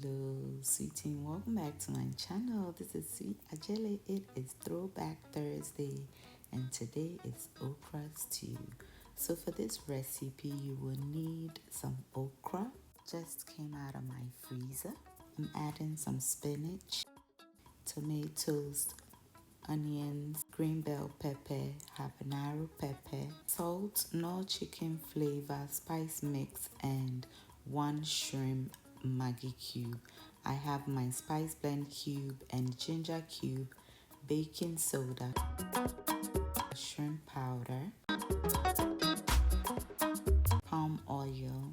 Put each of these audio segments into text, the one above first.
Hello, sweetie. Welcome back to my channel. This is Sweet Ajele. It is Throwback Thursday, and today is okra stew. So for this recipe, you will need some okra. Just came out of my freezer. I'm adding some spinach, tomatoes, onions, green bell pepper, habanero pepper, salt, no chicken flavor, spice mix, and one shrimp Maggi cube. I have my spice blend cube and ginger cube, baking soda, shrimp powder, palm oil,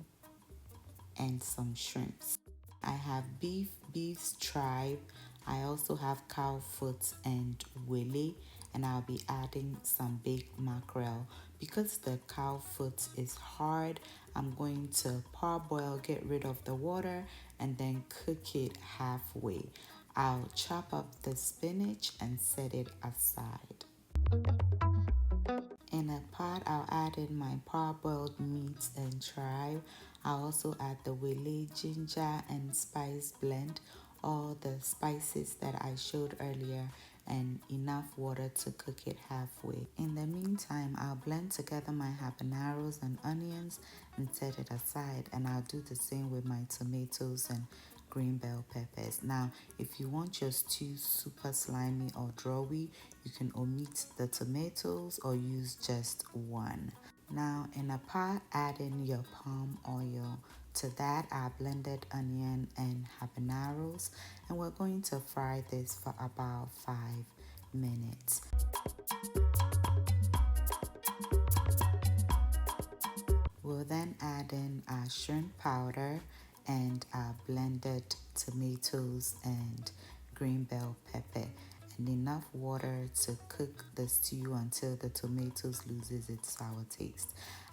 and some shrimps. I have beef's tribe. I also have cow foot and willy, and I'll be adding some baked mackerel. Because the cow foot is hard, I'm going to parboil, get rid of the water, and then cook it halfway. I'll chop up the spinach and set it aside. In a pot, I'll add in my parboiled meat and tribe. I'll also add the willy, ginger, and spice blend, all the spices that I showed earlier, and enough water to cook it halfway. In the meantime, I'll blend together my habaneros and onions and set it aside, and I'll do the same with my tomatoes and green bell peppers. Now, if you want your stew super slimy or drawy, you can omit the tomatoes or use just one. Now, in a pot, add in your palm oil. To that, I blended onion and habaneros, and we're going to fry this for about 5 minutes. We'll then add in our shrimp powder and our blended tomatoes and green bell pepper, and enough water to cook the stew until the tomatoes loses its sour taste.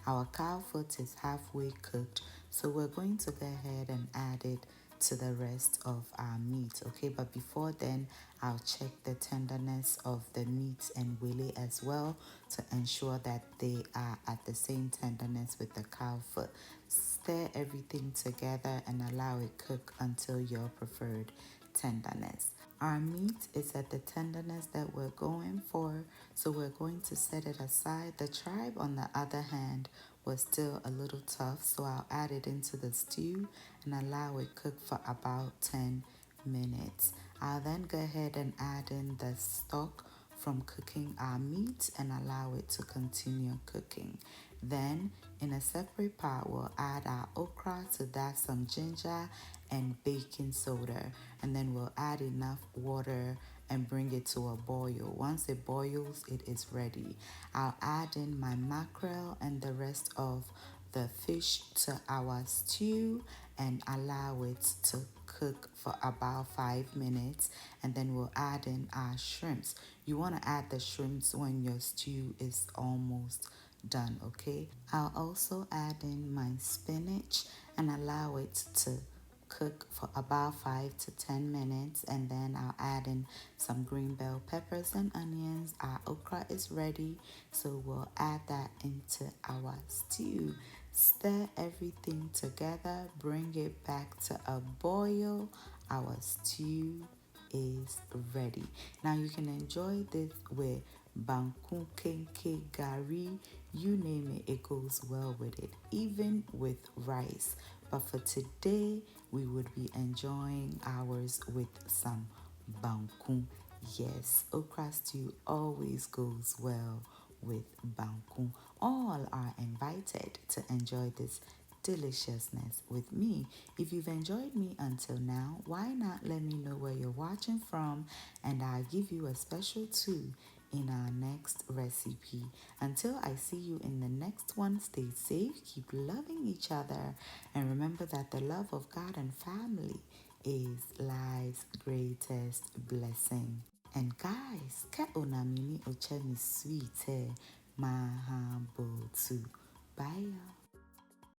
Our cow foot is halfway cooked, so we're going to go ahead and add it to the rest of our meat, okay? But before then, I'll check the tenderness of the meat and willy as well to ensure that they are at the same tenderness with the cow foot. Stir everything together and allow it cook until your preferred tenderness. Our meat is at the tenderness that we're going for, so we're going to set it aside. The tribe, on the other hand, was still a little tough, so I'll add it into the stew and allow it cook for about 10 minutes. I'll then go ahead and add in the stock from cooking our meat and allow it to continue cooking. Then, in a separate pot, we'll add our okra, to that some ginger and baking soda, and then we'll add enough water and bring it to a boil. Once it boils, it is ready. I'll add in my mackerel and the rest of the fish to our stew and allow it to cook for about 5 minutes, and then we'll add in our shrimps. You want to add the shrimps when your stew is almost done, okay? I'll also add in my spinach and allow it to cook for about 5 to 10 minutes, and then I'll add in some green bell peppers and onions. Our okra is ready, so we'll add that into our stew. Stir everything together, bring it back to a boil. Our stew is ready. Now you can enjoy this with banku, kenke, gari, you name it, it goes well with it, even with rice. But for today, we would be enjoying ours with some banku. Yes, okra stew always goes well with banku. All are invited to enjoy this deliciousness with me. If you've enjoyed me until now, why not let me know where you're watching from, and I'll give you a special too in our next recipe. Until I see you in the next one, stay safe, keep loving each other, and remember that the love of God and family is life's greatest blessing. And guys, ke onamini ochemi sweet mahambo too. Bye y'all.